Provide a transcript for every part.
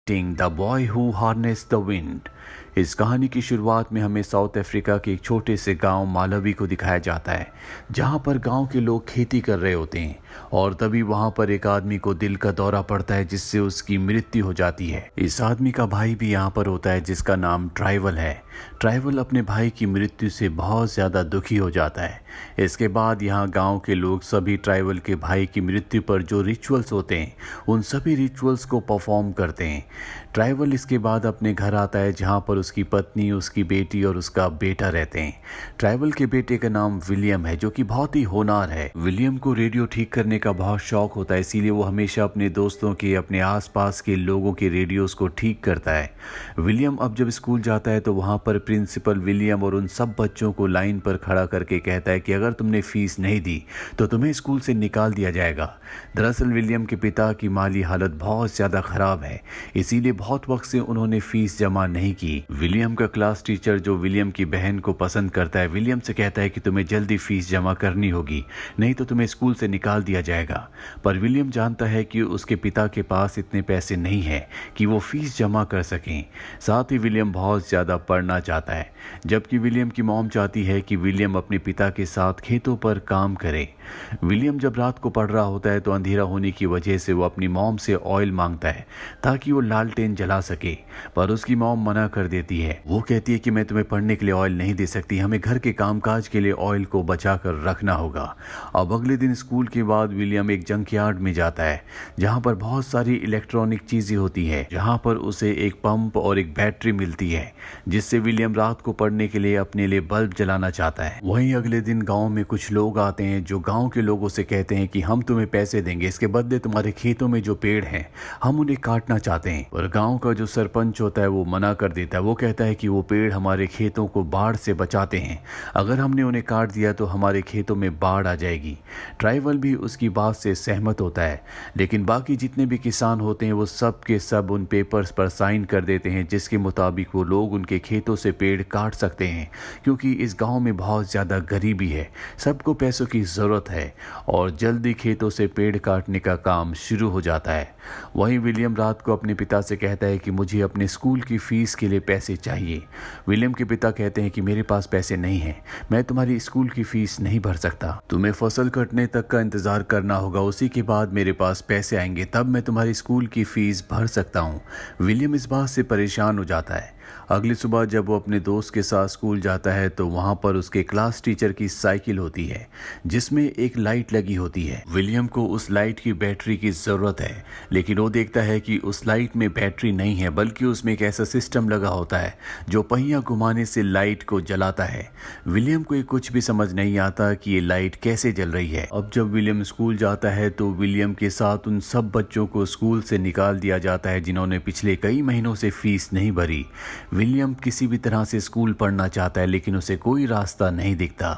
The boy who harness the wind. इस कहानी की शुरुआत में हमें साउथ अफ्रीका के एक छोटे से गांव मालावी को दिखाया जाता है, जहां पर गांव के लोग खेती कर रहे होते हैं और तभी वहां पर एक आदमी को दिल का दौरा पड़ता है, जिससे उसकी मृत्यु हो जाती है। इस आदमी का भाई भी यहाँ पर होता है, जिसका नाम ट्राइवल है। ट्राइवल अपने भाई की मृत्यु से बहुत ज़्यादा दुखी हो जाता है। इसके बाद यहाँ गांव के लोग सभी ट्राइवल के भाई की मृत्यु पर जो रिचुअल्स होते हैं, उन सभी रिचुअल्स को परफॉर्म करते हैं। ट्राइवल इसके बाद अपने घर आता है, जहाँ पर उसकी पत्नी, उसकी बेटी और उसका बेटा रहते हैं। ट्राइवल के बेटे का नाम विलियम है, जो कि बहुत ही होनहार है। विलियम को रेडियो ठीक करने का बहुत शौक होता है, इसीलिए वो हमेशा अपने दोस्तों के, अपने आसपास के लोगों के रेडियोस को ठीक करता है। विलियम अब जब स्कूल जाता है तो वहाँ पर प्रिंसिपल विलियम और उन सब बच्चों को लाइन पर खड़ा करके कहता है कि अगर तुमने फीस नहीं दी तो तुम्हें स्कूल से निकाल दिया जाएगा। दरअसल विलियम के पिता की माली हालत बहुत ज़्यादा खराब है, इसीलिए बहुत वक्त से उन्होंने फीस जमा नहीं की। विलियम का क्लास टीचर, जो विलियम की बहन को पसंद करता है, विलियम से कहता है कि तुम्हें जल्दी फीस जमा करनी होगी, नहीं तो तुम्हें स्कूल से निकाल दिया जाएगा। पर विलियम जानता है कि उसके पिता के पास इतने पैसे नहीं है कि वो फीस जमा कर सकें। साथ ही विलियम बहुत ज़्यादा पढ़ना चाहता है, जबकि विलियम की मॉम चाहती है कि विलियम अपने पिता के साथ खेतों पर काम करे। विलियम जब रात को पढ़ रहा होता है तो अंधेरा होने की वजह से वो अपनी मॉम से ऑयल मांगता है ताकि वो लालटेन जला सके, पर उसकी मॉम मना कर देती है। वो कहती है कि मैं तुम्हें पढ़ने के लिए ऑयल नहीं दे सकती, हमें घर के कामकाज के लिए ऑयल को बचा कर रखना होगा। अब अगले दिन स्कूल के बाद विलियम एक जंकयार्ड में जाता है, जहाँ पर बहुत सारी इलेक्ट्रॉनिक चीजें होती है, जहाँ पर उसे एक पंप और एक बैटरी मिलती है, जिससे विलियम रात को पढ़ने के लिए अपने लिए बल्ब जलाना चाहता है। वहीं अगले दिन गाँव में कुछ लोग आते हैं, जो गाँव के लोगों से कहते हैं कि हम तुम्हें पैसे देंगे, इसके बदले तुम्हारे खेतों में जो पेड़ हैं हम उन्हें काटना चाहते हैं। और गांव का जो सरपंच होता है वो मना कर देता है। वो कहता है कि वो पेड़ हमारे खेतों को बाढ़ से बचाते हैं, अगर हमने उन्हें काट दिया तो हमारे खेतों में बाढ़ आ जाएगी। ट्राइवल भी उसकी बात से सहमत होता है, लेकिन बाकी जितने भी किसान होते हैं वो सब के सब उन पेपर्स पर साइन कर देते हैं, जिसके मुताबिक वो लोग उनके खेतों से पेड़ काट सकते हैं, क्योंकि इस गाँव में बहुत ज़्यादा गरीबी है, सबको पैसों की ज़रूरत है और जल्दी खेतों से पेड़ काटने का काम शुरू हो जाता है। वहीं विलियम रात को अपने पिता से कहता है कि मुझे अपने स्कूल की फीस के लिए पैसे चाहिए। विलियम के पिता कहते हैं कि मेरे पास पैसे नहीं हैं, मैं तुम्हारी स्कूल की फीस नहीं भर सकता, तुम्हें फसल कटने तक का इंतजार करना होगा, उसी के बाद मेरे पास पैसे आएंगे, तब मैं तुम्हारी स्कूल की फीस भर सकता हूँ। विलियम इस बात से परेशान हो जाता है। अगली सुबह जब वो अपने दोस्त के साथ स्कूल जाता है तो वहाँ पर उसके क्लास टीचर की साइकिल होती है, जिसमें एक लाइट लगी होती है। विलियम को उस लाइट की बैटरी की ज़रूरत है, लेकिन वो देखता है कि उस लाइट में बैटरी नहीं है, बल्कि उसमें एक ऐसा सिस्टम लगा होता है जो पहिया घुमाने से लाइट को जलाता है। विलियम को ये कुछ भी समझ नहीं आता कि ये लाइट कैसे जल रही है। अब जब विलियम स्कूल जाता है तो विलियम के साथ उन सब बच्चों को स्कूल से निकाल दिया जाता है जिन्होंने पिछले कई महीनों से फीस नहीं भरी। विलियम किसी भी तरह से स्कूल पढ़ना चाहता है, लेकिन उसे कोई रास्ता नहीं दिखता।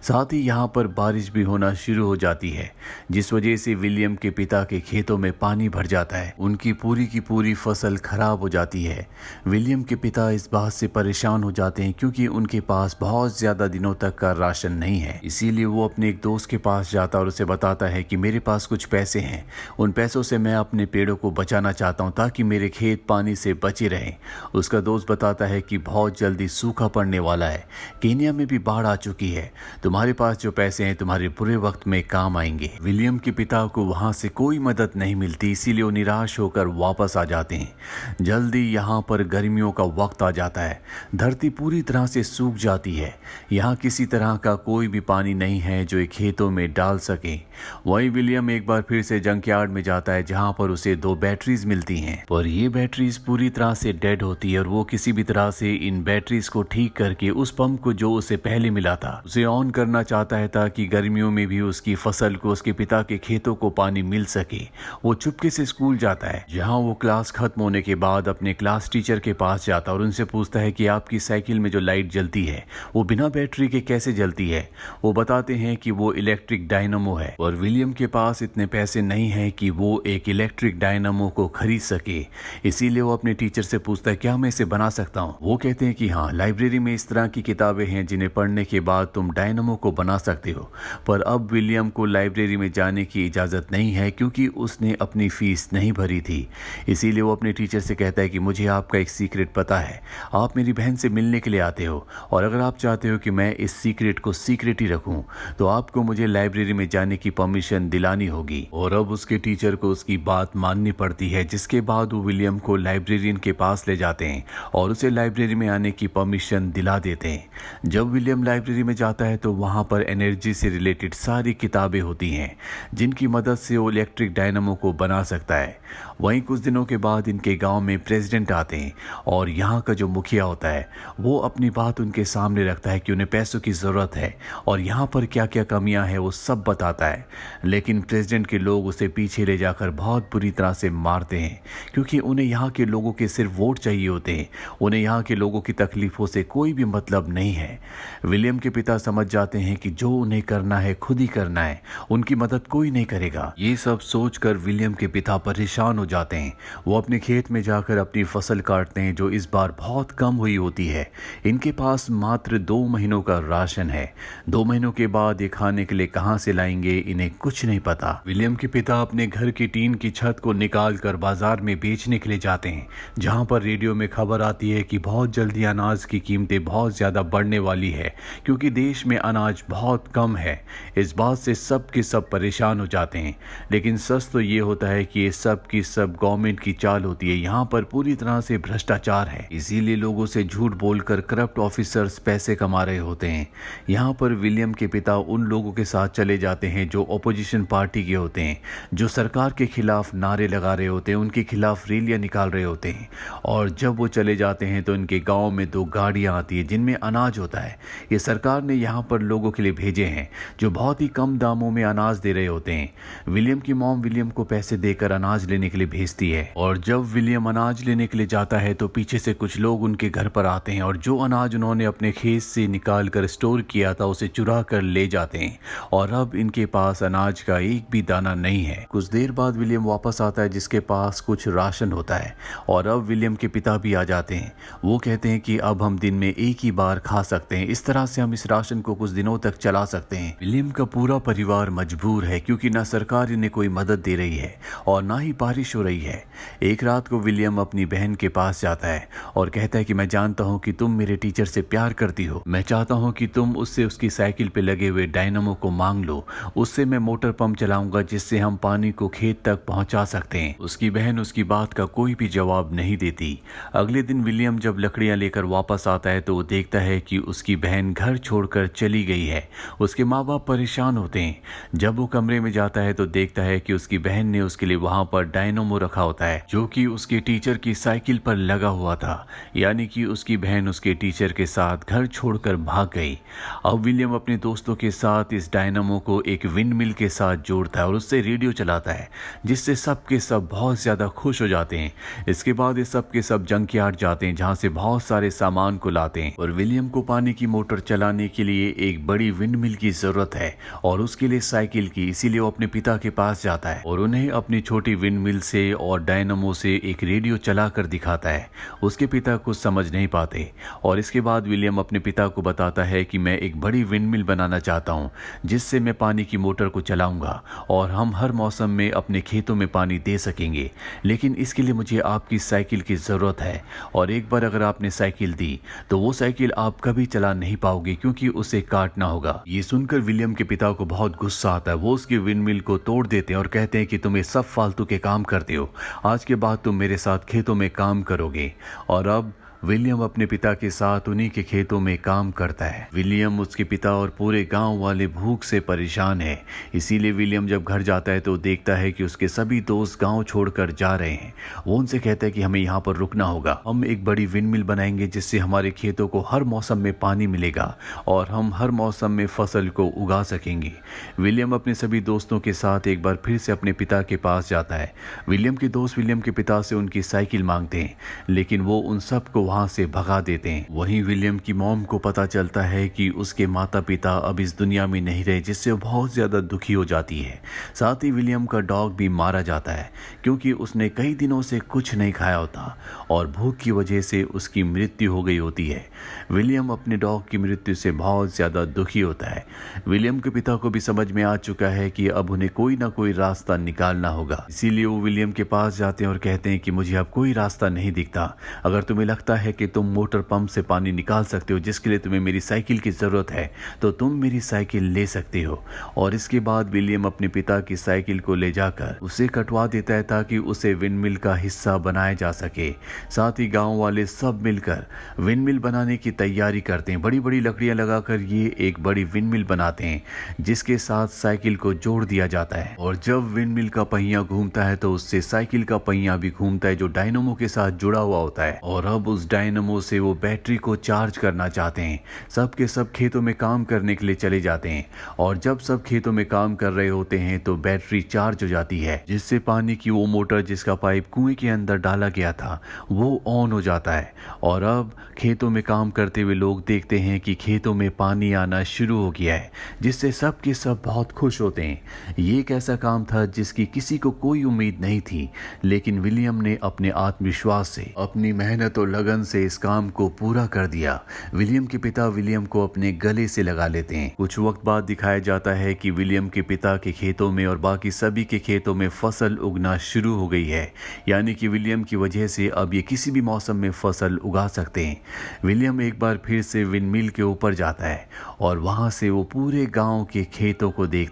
साथ ही यहाँ पर बारिश भी होना शुरू हो जाती है, जिस वजह से विलियम के पिता के खेतों में पानी भर जाता है, उनकी पूरी की पूरी फसल खराब हो जाती है। विलियम के पिता इस बात से परेशान हो जाते हैं, क्योंकि उनके पास बहुत ज़्यादा दिनों तक का राशन नहीं है। इसीलिए वो अपने एक दोस्त के पास जाता और उसे बताता है कि मेरे पास कुछ पैसे हैं, उन पैसों से मैं अपने पेड़ों को बचाना चाहता हूँ ताकि मेरे खेत पानी से बचे रहें। उसका दोस्त बताता है कि बहुत जल्दी सूखा पड़ने वाला है, केनिया में भी बाढ़ आ चुकी है, तुम्हारे पास जो पैसे हैं तुम्हारे बुरे वक्त में काम आएंगे। विलियम के पिता को वहां से कोई मदद नहीं मिलती, इसीलिए वो निराश होकर वापस आ जाते हैं। जल्दी यहाँ पर गर्मियों का वक्त आ जाता है, धरती पूरी तरह से सूख जाती है, यहाँ किसी तरह का कोई भी पानी नहीं है जो एक खेतों में डाल सके। वही विलियम एक बार फिर से जंकयार्ड में जाता है, जहाँ पर उसे 2 बैटरीज मिलती हैं, पर ये बैटरीज पूरी तरह से डेड होती है और वो किसी भी तरह से इन बैटरीज को ठीक करके उस पंप को जो उसे पहले मिला था उसे ऑन करना चाहता है, ताकि गर्मियों में भी उसकी फसल को, उसके पिता के खेतों को पानी मिल सके। वो चुपके से स्कूल जाता है, जहां वो क्लास खत्म होने के बाद अपने क्लास टीचर के पास जाता और उनसे पूछता है कि आपकी साइकिल में जो लाइट जलती है वो बिना बैटरी के कैसे जलती है। वो बताते हैं कि वो इलेक्ट्रिक डायनामो है, और विलियम के पास इतने पैसे नहीं है कि वो एक इलेक्ट्रिक डायनामो को खरीद सके। इसीलिए वो अपने टीचर से पूछता है क्या मैं इसे बना बना सकता हूँ। वो कहते हैं कि हाँ, लाइब्रेरी में इस तरह की किताबें हैं जिन्हें पढ़ने के बाद तुम डायनामो को बना सकते हो। पर अब विलियम को लाइब्रेरी में जाने की इजाज़त नहीं है क्योंकि उसने अपनी फ़ीस नहीं भरी थी। इसीलिए वो अपने टीचर से कहता है कि मुझे आपका एक सीक्रेट पता है, आप मेरी बहन से मिलने के लिए आते हो और अगर आप चाहते हो कि मैं इस सीक्रेट को सीक्रेट ही रखूं तो आपको मुझे लाइब्रेरी में जाने की परमिशन दिलानी होगी। और अब उसके टीचर को उसकी बात माननी पड़ती है, जिसके बाद वो विलियम को लाइब्रेरियन के पास ले जाते हैं और उसे लाइब्रेरी में आने की परमिशन दिला देते हैं। जब विलियम लाइब्रेरी में जाता है तो वहाँ पर एनर्जी से रिलेटेड सारी किताबें होती हैं जिनकी मदद से वो इलेक्ट्रिक डायनामो को बना सकता है। वहीं कुछ दिनों के बाद इनके गांव में प्रेसिडेंट आते हैं और यहाँ का जो मुखिया होता है वो अपनी बात उनके सामने रखता है कि उन्हें पैसों की ज़रूरत है और यहाँ पर क्या क्या कमियाँ हैं वो सब बताता है। लेकिन प्रेसिडेंट के लोग उसे पीछे ले जाकर बहुत बुरी तरह से मारते हैं क्योंकि उन्हें यहाँ के लोगों के सिर्फ वोट चाहिए होते हैं, उन्हें यहाँ के लोगों की तकलीफ़ों से कोई भी मतलब नहीं है। विलियम के पिता समझ जाते हैं कि जो उन्हें करना है खुद ही करना है, उनकी मदद कोई नहीं करेगा। ये सब सोचकर विलियम के पिता परेशान हो जाते हैं। वो अपने खेत में जाकर अपनी फसल काटते हैं जो इस बार बहुत कम हुई होती है। इनके पास मात्र 2 महीनों का राशन है। 2 महीनों के बाद ये खाने के लिए कहाँ से लाएंगे इन्हें कुछ नहीं पता। विलियम के पिता अपने घर की टीन की छत को निकाल कर बाजार में बेचने के लिए जाते हैं, जहाँ पर रेडियो में खबर आती है कि बहुत जल्दी अनाज की कीमतें बहुत ज़्यादा बढ़ने वाली है क्योंकि देश में अनाज बहुत कम है। इस बात से सब के सब परेशान हो जाते हैं। लेकिन सच तो ये होता है कि ये सब की सब गवर्नमेंट की चाल होती है। यहाँ पर पूरी तरह से भ्रष्टाचार है, इसीलिए लोगों से झूठ बोलकर करप्ट ऑफिसर्स पैसे कमा रहे होते हैं। यहाँ पर विलियम के पिता उन लोगों के साथ चले जाते हैं जो अपोजिशन पार्टी के होते हैं, जो सरकार के खिलाफ नारे लगा रहे होते हैं, उनके खिलाफ रैलियां निकाल रहे होते हैं। और जब वो चले जाते हैं तो इनके गाँव में 2 गाड़ियाँ आती है जिनमें अनाज होता है। ये सरकार ने यहाँ पर लोगों के लिए भेजे हैं जो बहुत ही कम दामों में अनाज दे रहे होते हैं। विलियम की मॉम विलियम को पैसे देकर अनाज लेने के लिए भेजती है और जब विलियम अनाज लेने के लिए जाता है तो पीछे से कुछ लोग उनके घर पर आते हैं और जो अनाज उन्होंने अपने खेत से निकाल कर स्टोर किया था उसे चुरा कर ले जाते हैं और अब इनके पास अनाज का एक भी दाना नहीं है। कुछ देर बाद विलियम वापस आता है जिसके पास कुछ राशन होता है और अब विलियम के पिता भी आ जाते हैं। वो कहते हैं कि अब हम दिन में एक ही बार खा सकते हैं, इस तरह से हम इस राशन को कुछ दिनों तक चला सकते हैं। विलियम का पूरा परिवार मजबूर है क्योंकि ना सरकार इन्हें कोई मदद दे रही है और ना ही बारिश हो रही है। एक रात को विलियम अपनी बहन के पास जाता है और कहता है कि मैं जानता हूँ कि तुम मेरे टीचर से प्यार करती हो, मैं चाहता हूँ कि तुम उससे उसकी साइकिल पे लगे हुए डायनामो को मांग लो, उससे मैं मोटर पंप चलाऊंगा जिससे हम पानी को खेत तक पहुंचा सकते हैं। उसकी बहन उसकी बात का कोई भी जवाब नहीं देती। अगले दिन विलियम जब लकड़ियां लेकर वापस आता है तो वो देखता है कि उसकी बहन घर छोड़कर चली गई है। उसके माँ बाप परेशान होते हैं। जब वो कमरे में जाता है तो देखता है कि उसकी बहन ने उसके लिए वहां पर डायनामो रखा होता है जो कि उसके टीचर की साइकिल पर लगा हुआ था, यानी कि उसकी बहन उसके टीचर के साथ घर छोड़कर भाग गई। अब विलियम अपने दोस्तों के साथ इस डायनामो को एक विंड मिल के साथ जोड़ता है और उससे रेडियो चलाता है जिससे सब के सब बहुत ज़्यादा खुश हो जाते हैं। इसके बाद ये सब के सब जंकयार्ड जाते हैं जहाँ से बहुत सारे सामान को लाते हैं और विलियम को पानी की मोटर चलाने के लिए एक बड़ी विंड मिल की ज़रूरत है और उसके लिए साइकिल की, इसीलिए वो अपने पिता के पास जाता है और उन्हें अपनी छोटी विंड मिल से और डायनामो से एक रेडियो चला कर दिखाता है। उसके पिता कुछ समझ नहीं पाते और इसके बाद विलियम अपने पिता को बताता है कि मैं एक बड़ी विंड मिल बनाना चाहता हूँ जिससे मैं पानी की मोटर को चलाऊंगा और हम हर मौसम में अपने खेतों में पानी दे सकेंगे, लेकिन इसके लिए मुझे आपकी साइकिल की ज़रूरत है और एक बार अगर आपने साइकिल दी तो वो साइकिल आप कभी चला नहीं पाओगे क्योंकि उसे काटना होगा। ये सुनकर विलियम के पिता को बहुत गुस्सा आता है। वो उसकी विंड मिल को तोड़ देते हैं और कहते हैं कि तुम ये सब फालतू के काम करते हो, आज के बाद तुम मेरे साथ खेतों में काम करोगे। और अब विलियम अपने पिता के साथ उन्हीं के खेतों में काम करता है। विलियम, उसके पिता और पूरे गांव वाले भूख से परेशान है, इसीलिए विलियम जब घर जाता है तो देखता है कि उसके सभी दोस्त गांव छोड़कर जा रहे हैं। वो उनसे कहता है कि हमें यहाँ पर रुकना होगा, हम एक बड़ी विंड मिल बनाएंगे जिससे हमारे खेतों को हर मौसम में पानी मिलेगा और हम हर मौसम में फसल को उगा सकेंगे। विलियम अपने सभी दोस्तों के साथ एक बार फिर से अपने पिता के पास जाता है। विलियम के दोस्त विलियम के पिता से उनकी साइकिल मांगते हैं, लेकिन वो उन सबको वहां से भगा देते हैं। वहीं विलियम की मॉम को पता चलता है कि उसके माता पिता अब इस दुनिया में नहीं रहे, जिससे वो बहुत ज्यादा दुखी हो जाती है। साथ ही विलियम का डॉग भी मारा जाता है क्योंकि उसने कई दिनों से कुछ नहीं खाया होता और भूख की वजह से उसकी मृत्यु हो गई होती है। विलियम अपने डॉग की मृत्यु से बहुत ज्यादा दुखी होता है। विलियम के पिता को भी समझ में आ चुका है कि अब उन्हें कोई ना कोई रास्ता निकालना होगा, इसीलिए वो विलियम के पास जाते हैं और कहते हैं कि मुझे अब कोई रास्ता नहीं दिखता। अगर तुम्हें लगता है कि तुम मोटर पंप से पानी निकाल सकते हो, जिसके लिए तुम्हें मेरी साइकिल की जरूरत है, तो तुम मेरी साइकिल ले सकते हो। और इसके बाद विलियम अपने पिता की साइकिल को ले जाकर उसे कटवा देता है ताकि उसे विंडमिल का हिस्सा बनाया जा सके। साथ ही गांव वाले सब मिलकर विंडमिल बनाने की तैयारी करते हैं। बड़ी बड़ी लकड़ियां लगाकर ये एक बड़ी विंडमिल बनाते हैं, जिसके साथ साइकिल को जोड़ दिया जाता है। और जब विंडमिल का पहिया घूमता है तो उससे साइकिल का पहिया भी घूमता है, जो डायनामो के साथ जुड़ा हुआ होता है। और अब उस डायनामो से वो बैटरी को चार्ज करना चाहते हैं। सब के सब खेतों में काम करने के लिए चले जाते हैं और जब सब खेतों में काम कर रहे होते हैं तो बैटरी चार्ज हो जाती है, जिससे पानी की वो मोटर जिसका पाइप कुएं के अंदर डाला गया था वो ऑन हो जाता है। और अब खेतों में काम करते हुए लोग देखते हैं कि खेतों में पानी आना शुरू हो गया है, जिससे सब के सब बहुत खुश होते हैं। ये एक ऐसा काम था जिसकी किसी को कोई उम्मीद नहीं थी, लेकिन विलियम ने अपने आत्मविश्वास से, अपनी मेहनत और लगन से इस काम को पूरा कर दिया। विलियम के पिता विलियम को अपने गले से लगा लेते हैं। कुछ वक्त बाद दिखाया जाता है कि विलियम के पिता के खेतों में और बाकी सभी के खेतों में फसल उगना शुरू हो गई है, यानी कि विलियम की वजह से अब ये किसी भी मौसम में फसल उगा सकते हैं। विलियम एक बार फिर से विंडमिल के ऊपर जाता है और वहां से वो पूरे गांव के खेतों को देखता